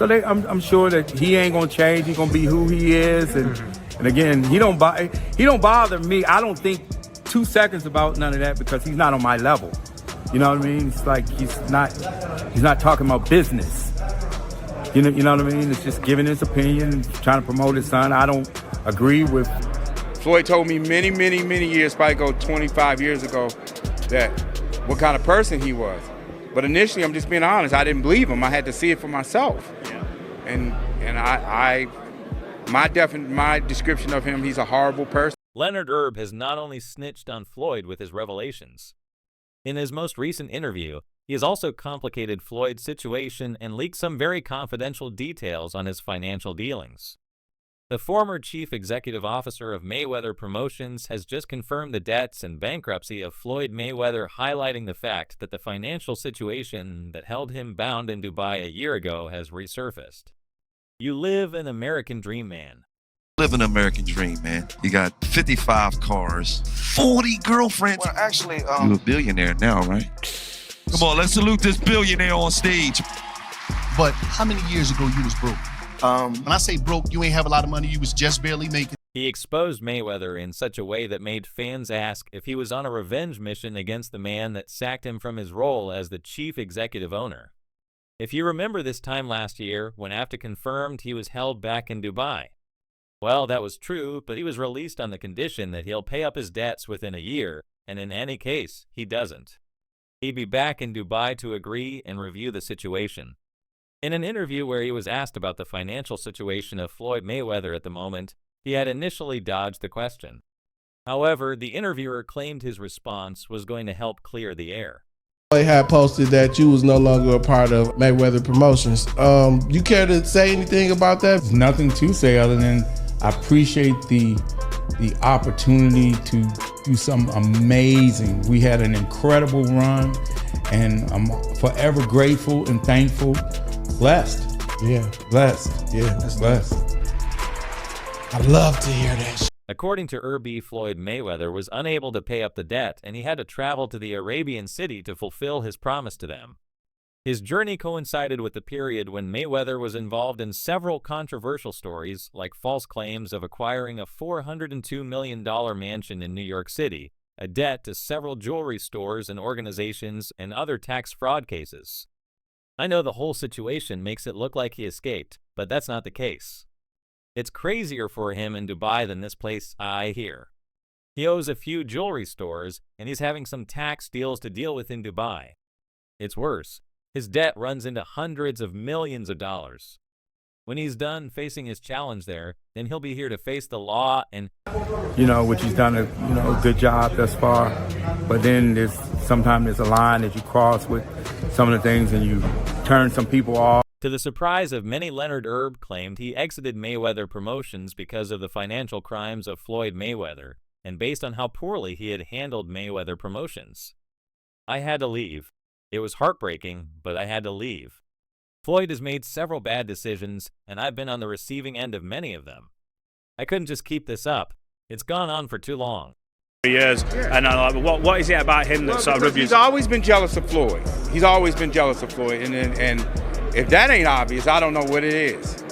I'm sure that he ain't gonna change. He's gonna be who he is, and again, he don't bother me. I don't think 2 seconds about none of that because he's not on my level. You know what I mean? It's like he's not talking about business. You know what I mean? It's just giving his opinion, trying to promote his son. I don't agree with. Floyd told me many years, probably go 25 years ago, that what kind of person he was. But initially, I'm just being honest, I didn't believe him. I had to see it for myself. Yeah. And my description of him, he's a horrible person. Ellerbe has not only snitched on Floyd with his revelations. In his most recent interview, he has also complicated Floyd's situation and leaked some very confidential details on his financial dealings. The former chief executive officer of Mayweather Promotions has just confirmed the debts and bankruptcy of Floyd Mayweather, highlighting the fact that the financial situation that held him bound in Dubai a year ago has resurfaced. You live an American dream, man. Live an American dream, man. You got 55 cars, 40 girlfriends. Well, actually, you're a billionaire now, right? Come on, let's salute this billionaire on stage. But how many years ago you was broke? When I say broke, you ain't have a lot of money, you was just barely making. He exposed Mayweather in such a way that made fans ask if he was on a revenge mission against the man that sacked him from his role as the chief executive owner. If you remember this time last year, when after confirmed he was held back in Dubai. Well, that was true, but he was released on the condition that he'll pay up his debts within a year, and in any case, he doesn't. He'd be back in Dubai to agree and review the situation. In an interview where he was asked about the financial situation of Floyd Mayweather at the moment, he had initially dodged the question. However, the interviewer claimed his response was going to help clear the air. They had posted that you was no longer a part of Mayweather Promotions. You care to say anything about that? There's nothing to say other than I appreciate the opportunity to do something amazing. We had an incredible run, and I'm forever grateful and thankful. Blessed. Yeah. Blessed. Yeah. That's blessed. I love to hear that. According to Ellerbe, Floyd Mayweather was unable to pay up the debt, and he had to travel to the Arabian city to fulfill his promise to them. His journey coincided with the period when Mayweather was involved in several controversial stories, like false claims of acquiring a $402 million mansion in New York City, a debt to several jewelry stores and organizations, and other tax fraud cases. I know the whole situation makes it look like he escaped, but that's not the case. It's crazier for him in Dubai than this place, I hear. He owes a few jewelry stores, and he's having some tax deals to deal with in Dubai. It's worse. His debt runs into hundreds of millions of dollars. When he's done facing his challenge there, then he'll be here to face the law and, which he's done a good job thus far. But then sometimes there's a line that you cross with some of the things and you turn some people off. To the surprise of many, Ellerbe claimed he exited Mayweather Promotions because of the financial crimes of Floyd Mayweather, and based on how poorly he had handled Mayweather Promotions. I had to leave. It was heartbreaking, but I had to leave. Floyd has made several bad decisions, and I've been on the receiving end of many of them. I couldn't just keep this up. It's gone on for too long. Years, and I'm like, what is it about him that sort of reviews? He's always been jealous of Floyd. He's always been jealous of Floyd, and if that ain't obvious, I don't know what it is.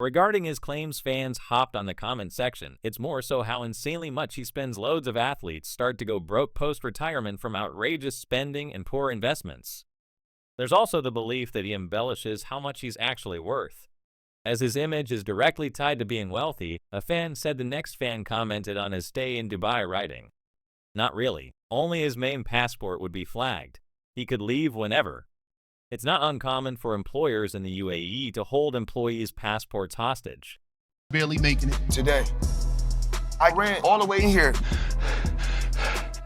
Regarding his claims, fans hopped on the comment section. It's more so how insanely much he spends. Loads of athletes start to go broke post-retirement from outrageous spending and poor investments. There's also the belief that he embellishes how much he's actually worth. As his image is directly tied to being wealthy, a fan said the next fan commented on his stay in Dubai, writing, "Not really. Only his main passport would be flagged. He could leave whenever." It's not uncommon for employers in the UAE to hold employees' passports hostage. Barely making it. Today, I ran all the way in here.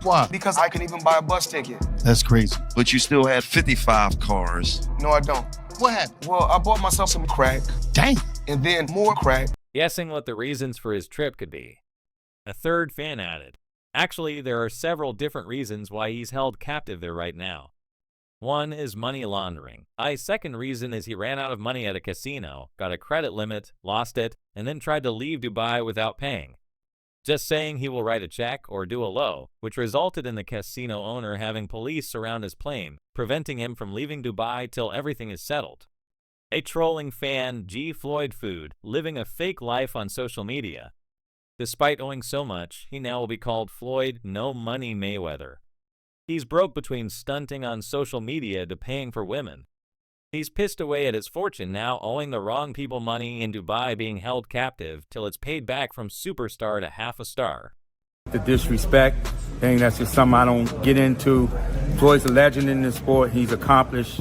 Why? Because I couldn't even buy a bus ticket. That's crazy. But you still had 55 cars. No, I don't. What happened? Well, I bought myself some crack. Dang. And then more crack. Guessing what the reasons for his trip could be. A third fan added, "Actually, there are several different reasons why he's held captive there right now. One is money laundering. A second reason is he ran out of money at a casino, got a credit limit, lost it, and then tried to leave Dubai without paying. Just saying he will write a check or do a low, which resulted in the casino owner having police surround his plane, preventing him from leaving Dubai till everything is settled. A trolling fan, G. Floyd Food, living a fake life on social media. Despite owing so much, he now will be called Floyd No Money Mayweather. He's broke between stunting on social media to paying for women. He's pissed away at his fortune now, owing the wrong people money in Dubai, being held captive till it's paid back from superstar to half a star. The disrespect thing, that's just something I don't get into. Floyd's a legend in the sport. He's accomplished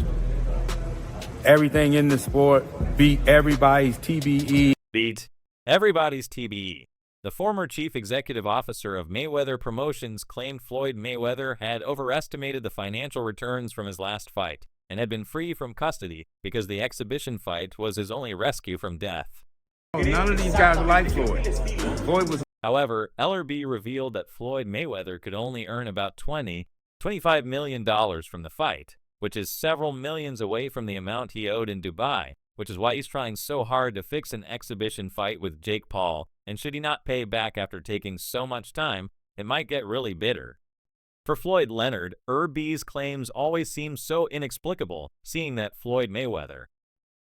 everything in the sport, beat everybody's TBE. Beat everybody's TBE. The former chief executive officer of Mayweather Promotions claimed Floyd Mayweather had overestimated the financial returns from his last fight and had been free from custody because the exhibition fight was his only rescue from death. None of these guys are like Floyd. Floyd was. However, Ellerbe revealed that Floyd Mayweather could only earn about $25 million from the fight, which is several millions away from the amount he owed in Dubai, which is why he's trying so hard to fix an exhibition fight with Jake Paul, and should he not pay back after taking so much time, it might get really bitter. For Floyd Leonard, Ellerbe's claims always seem so inexplicable, seeing that Floyd Mayweather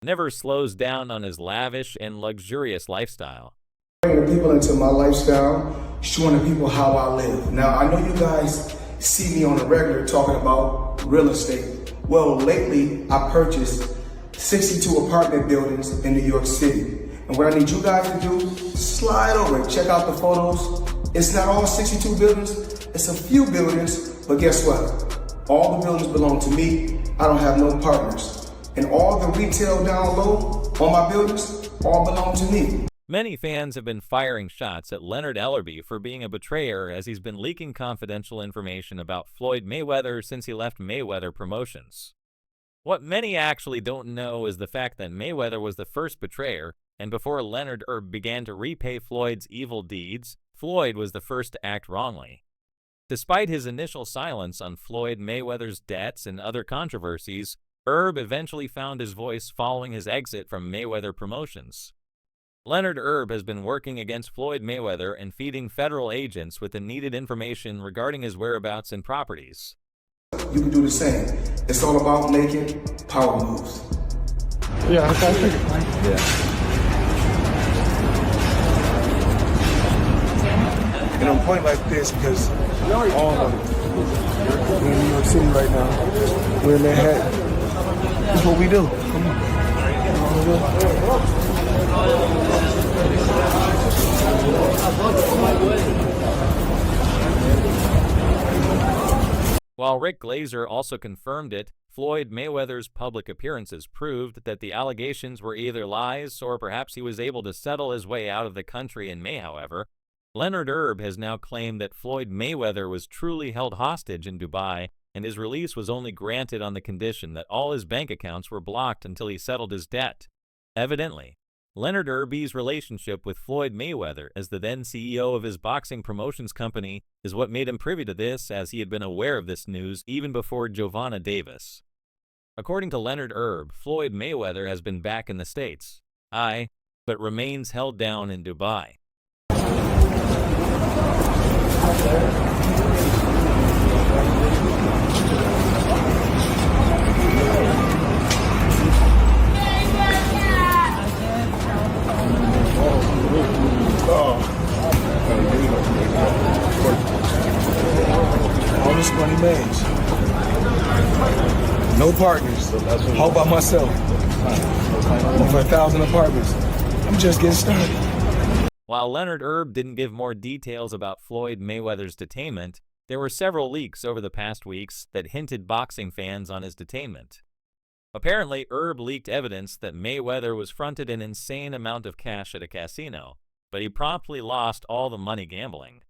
never slows down on his lavish and luxurious lifestyle. Bringing people into my lifestyle, showing the people how I live. Now, I know you guys see me on a regular talking about real estate. Well, lately, I purchased 62 apartment buildings in New York City. And what I need you guys to do, slide over and check out the photos. It's not all 62 buildings, it's a few buildings, but guess what? All the buildings belong to me. I don't have no partners. And all the retail down low on my buildings all belong to me. Many fans have been firing shots at Leonard Ellerbe for being a betrayer, as he's been leaking confidential information about Floyd Mayweather since he left Mayweather Promotions. What many actually don't know is the fact that Mayweather was the first betrayer, and before Leonard Ellerbe began to repay Floyd's evil deeds, Floyd was the first to act wrongly. Despite his initial silence on Floyd Mayweather's debts and other controversies, Ellerbe eventually found his voice following his exit from Mayweather Promotions. Leonard Ellerbe has been working against Floyd Mayweather and feeding federal agents with the needed information regarding his whereabouts and properties. You can do the same. It's all about making power moves. Yeah, okay. And I'm pointing like this because all of them, we're in New York City right now. We're in Manhattan. That's what we do. Come on. While Rick Glazer also confirmed it, Floyd Mayweather's public appearances proved that the allegations were either lies or perhaps he was able to settle his way out of the country in May. However, Leonard Ellerbe has now claimed that Floyd Mayweather was truly held hostage in Dubai, and his release was only granted on the condition that all his bank accounts were blocked until he settled his debt. Evidently, Leonard Ellerbe's relationship with Floyd Mayweather as the then CEO of his boxing promotions company is what made him privy to this, as he had been aware of this news even before Giovanna Davis. According to Leonard Ellerbe, Floyd Mayweather has been back in the States, but remains held down in Dubai. All this money made. No partners. All by myself. Over 1,000 apartments. I'm just getting started. While Leonard Ellerbe didn't give more details about Floyd Mayweather's detainment, there were several leaks over the past weeks that hinted boxing fans on his detainment. Apparently, Ellerbe leaked evidence that Mayweather was fronted an insane amount of cash at a casino, but he promptly lost all the money gambling.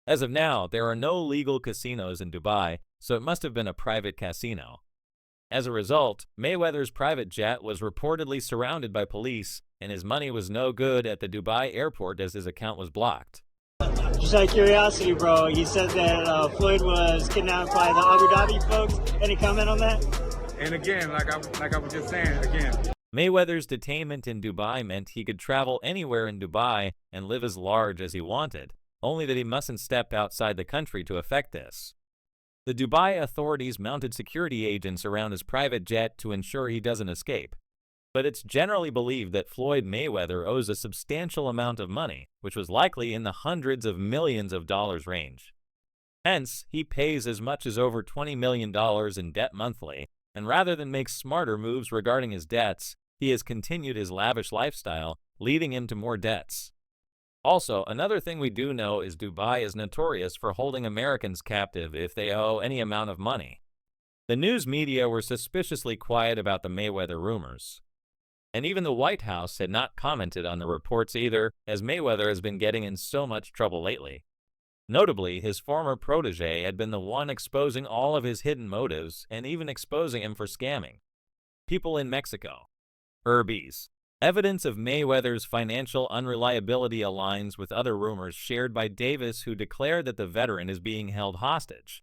As of now, there are no legal casinos in Dubai, so it must have been a private casino. As a result, Mayweather's private jet was reportedly surrounded by police, and his money was no good at the Dubai airport as his account was blocked. Just out of curiosity, bro, you said that Floyd was kidnapped by the Abu Dhabi folks. Any comment on that? And again, like I was just saying, Mayweather's detainment in Dubai meant he could travel anywhere in Dubai and live as large as he wanted, only that he mustn't step outside the country to effect this. The Dubai authorities mounted security agents around his private jet to ensure he doesn't escape. But it's generally believed that Floyd Mayweather owes a substantial amount of money, which was likely in the hundreds of millions of dollars range. Hence, he pays as much as over $20 million in debt monthly, and rather than make smarter moves regarding his debts, he has continued his lavish lifestyle, leading him to more debts. Also, another thing we do know is Dubai is notorious for holding Americans captive if they owe any amount of money. The news media were suspiciously quiet about the Mayweather rumors. And even the White House had not commented on the reports either, as Mayweather has been getting in so much trouble lately. Notably, his former protege had been the one exposing all of his hidden motives and even exposing him for scamming. People in Mexico. Ellerbe's. Evidence of Mayweather's financial unreliability aligns with other rumors shared by Davis, who declared that the veteran is being held hostage.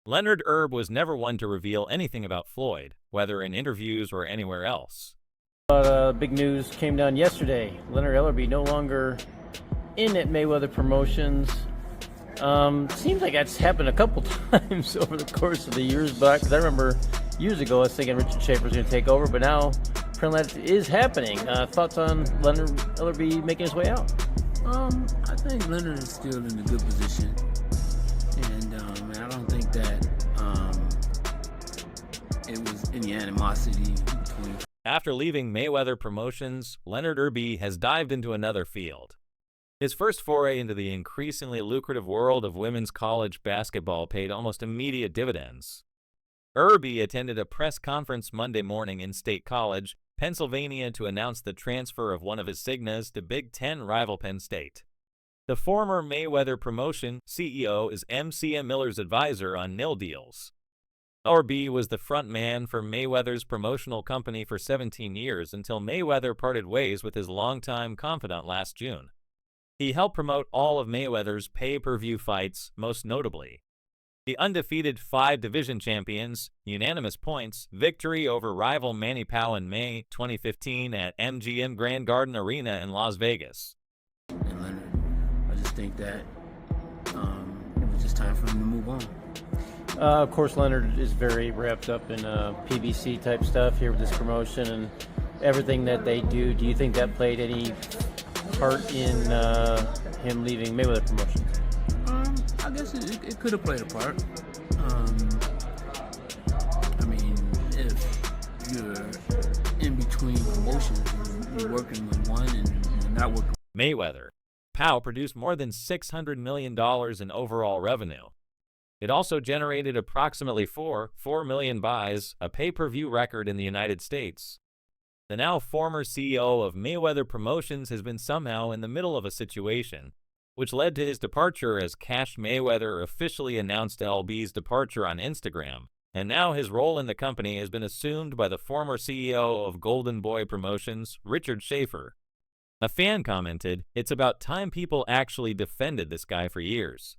Leonard Ellerbe was never one to reveal anything about Floyd, whether in interviews or anywhere else. Big news came down yesterday. Leonard Ellerbe no longer in at Mayweather Promotions. Seems like that's happened a couple times over the course of the years back. Because I remember years ago I was thinking Richard Schaefer was going to take over, but now apparently that is happening. Thoughts on Leonard Ellerbe making his way out? I think Leonard is still in a good position, and I don't think that it was any animosity between. After leaving Mayweather Promotions, Leonard Ellerbe has dived into another field. His first foray into the increasingly lucrative world of women's college basketball paid almost immediate dividends. Ellerbe attended a press conference Monday morning in State College, Pennsylvania, to announce the transfer of one of his signas to Big Ten rival Penn State. The former Mayweather Promotion CEO is MCM Miller's advisor on nil deals. Ellerbe was the front man for Mayweather's promotional company for 17 years until Mayweather parted ways with his longtime confidant last June. He helped promote all of Mayweather's pay-per-view fights, most notably the undefeated 5 division champions, unanimous points, victory over rival Manny Pacquiao in May 2015 at MGM Grand Garden Arena in Las Vegas. And Leonard, I just think that it was just time for him to move on. Of course, Leonard is very wrapped up in PBC type stuff here with this promotion and everything that they do. Do you think that played any part in him leaving Mayweather Promotions? I guess it could have played a part. I mean, if you're in between promotions, you're working with one and you're not working. Mayweather. Pacquiao produced more than $600 million in overall revenue. It also generated approximately 4 million buys, a pay-per-view record in the United States. The now former CEO of Mayweather Promotions has been somehow in the middle of a situation, which led to his departure, as Cash Mayweather officially announced Ellerbe's departure on Instagram, and now his role in the company has been assumed by the former CEO of Golden Boy Promotions, Richard Schaefer. A fan commented, "It's about time people actually defended this guy for years.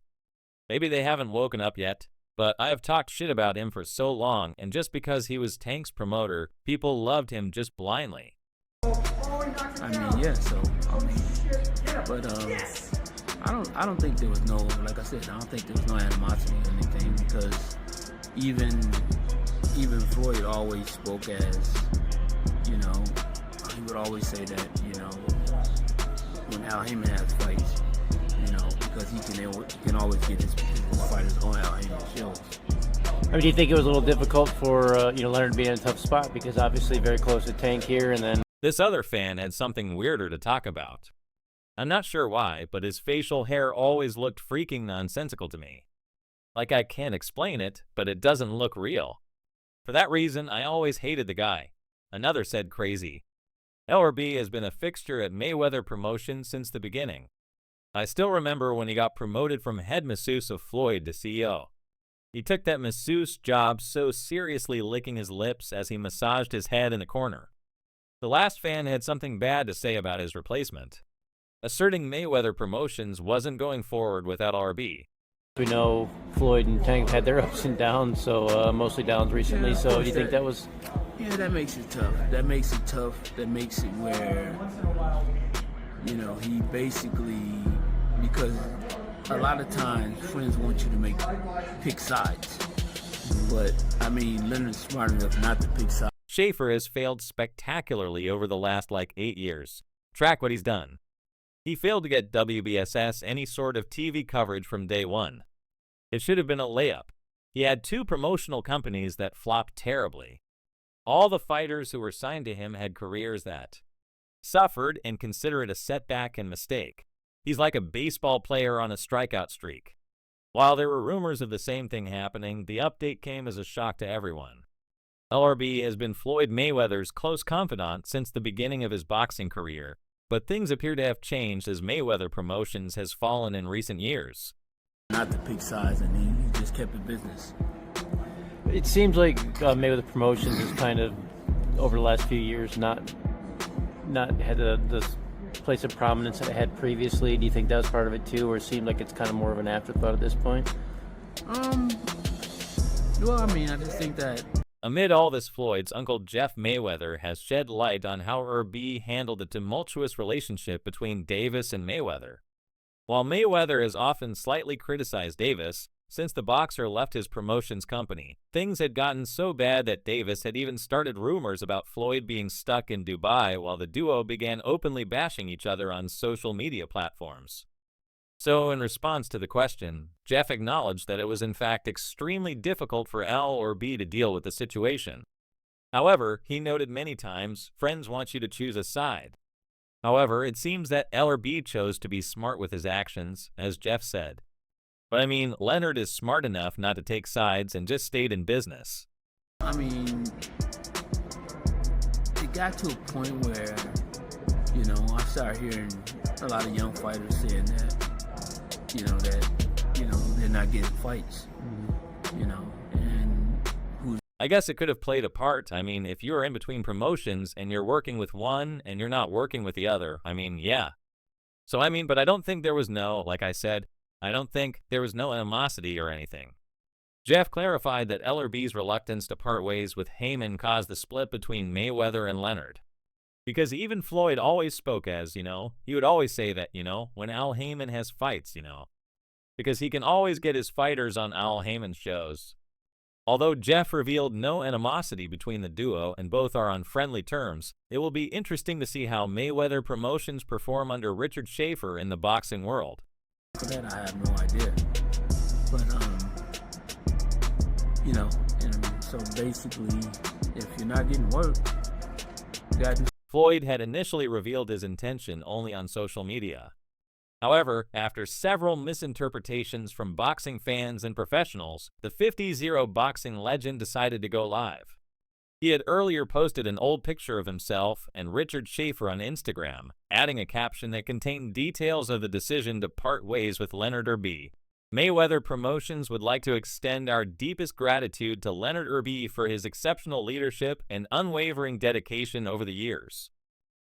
Maybe they haven't woken up yet, but I have talked shit about him for so long, and just because he was Tank's promoter, people loved him just blindly." I mean, yeah, so, but, I don't think there was no, like I said, I don't think there was no animosity or anything, because even Floyd always spoke as, he would always say that, when Al Heyman has fights, because he can always get his fighters on Al Heyman's shows. I mean, do you think it was a little difficult for Leonard to be in a tough spot, because obviously very close to Tank here, and then this other fan had something weirder to talk about. I'm not sure why, but his facial hair always looked freaking nonsensical to me. Like I can't explain it, but it doesn't look real. For that reason, I always hated the guy. Another said crazy. Ellerbe has been a fixture at Mayweather Promotions since the beginning. I still remember when he got promoted from head masseuse of Floyd to CEO. He took that masseuse job so seriously, licking his lips as he massaged his head in the corner. The last fan had something bad to say about his replacement, asserting Mayweather Promotions wasn't going forward without Ellerbe. We know Floyd and Tank had their ups and downs, so mostly downs recently. Yeah, so do you think that was? Yeah, that makes it tough. That makes it where, he basically, because a lot of times friends want you to pick sides. But, I mean, Leonard's smart enough not to pick sides. Schaefer has failed spectacularly over the last 8 years. Track what he's done. He failed to get WBSS any sort of TV coverage from day one. It should have been a layup. He had 2 promotional companies that flopped terribly. All the fighters who were signed to him had careers that suffered, and consider it a setback and mistake. He's like a baseball player on a strikeout streak. While there were rumors of the same thing happening, the update came as a shock to everyone. Ellerbe has been Floyd Mayweather's close confidant since the beginning of his boxing career, but things appear to have changed as Mayweather Promotions has fallen in recent years. Not the big size, and he just kept it business. It seems like Mayweather Promotions has kind of, over the last few years, not had the place of prominence that it had previously. Do you think that was part of it too, or it seemed like it's kind of more of an afterthought at this point? Well, I mean, I just think that amid all this, Floyd's uncle Jeff Mayweather has shed light on how Ellerbe handled the tumultuous relationship between Davis and Mayweather. While Mayweather has often slightly criticized Davis, since the boxer left his promotions company, things had gotten so bad that Davis had even started rumors about Floyd being stuck in Dubai while the duo began openly bashing each other on social media platforms. So, in response to the question, Jeff acknowledged that it was in fact extremely difficult for Ellerbe to deal with the situation. However, he noted many times, friends want you to choose a side. However, it seems that Ellerbe chose to be smart with his actions, as Jeff said. But I mean, Leonard is smart enough not to take sides and just stayed in business. I mean, it got to a point where, I started hearing a lot of young fighters saying that, they're not getting fights, and I guess it could have played a part. I mean, if you're in between promotions and you're working with one and you're not working with the other, I mean, yeah. So I mean, but I don't think there was like I said, I don't think there was no animosity or anything. Jeff clarified that Ellerbe's reluctance to part ways with Heyman caused the split between Mayweather and Leonard. Because even Floyd always spoke as, he would always say that, when Al Heyman has fights, because he can always get his fighters on Al Heyman's shows. Although Jeff revealed no animosity between the duo and both are on friendly terms, it will be interesting to see how Mayweather Promotions perform under Richard Schaefer in the boxing world. For that, I have no idea. But, and so basically, if you're not getting work, you got to... Floyd had initially revealed his intention only on social media. However, after several misinterpretations from boxing fans and professionals, the 50-0 boxing legend decided to go live. He had earlier posted an old picture of himself and Richard Schaefer on Instagram, adding a caption that contained details of the decision to part ways with Leonard Ellerbe. Mayweather Promotions would like to extend our deepest gratitude to Leonard Ellerbe for his exceptional leadership and unwavering dedication over the years.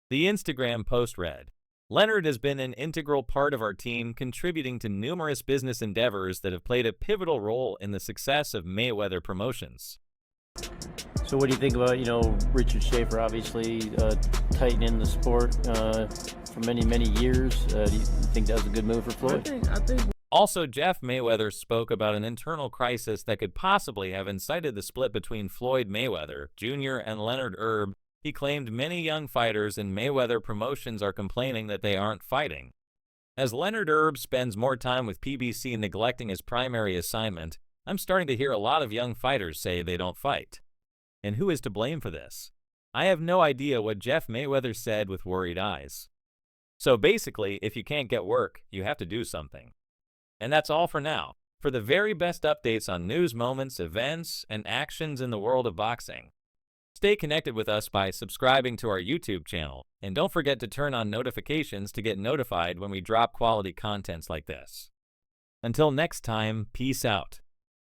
The Instagram post read, "Leonard has been an integral part of our team, contributing to numerous business endeavors that have played a pivotal role in the success of Mayweather Promotions." So what do you think about, Richard Schaefer obviously tightening the sport for many, many years? Do you think that was a good move for Floyd? I think. Also, Jeff Mayweather spoke about an internal crisis that could possibly have incited the split between Floyd Mayweather Jr. and Leonard Ellerbe. He claimed many young fighters in Mayweather Promotions are complaining that they aren't fighting. As Leonard Ellerbe spends more time with PBC neglecting his primary assignment, I'm starting to hear a lot of young fighters say they don't fight. And who is to blame for this? I have no idea what Jeff Mayweather said with worried eyes. So basically, if you can't get work, you have to do something. And that's all for now. For the very best updates on news moments, events, and actions in the world of boxing, stay connected with us by subscribing to our YouTube channel, and don't forget to turn on notifications to get notified when we drop quality contents like this. Until next time, peace out.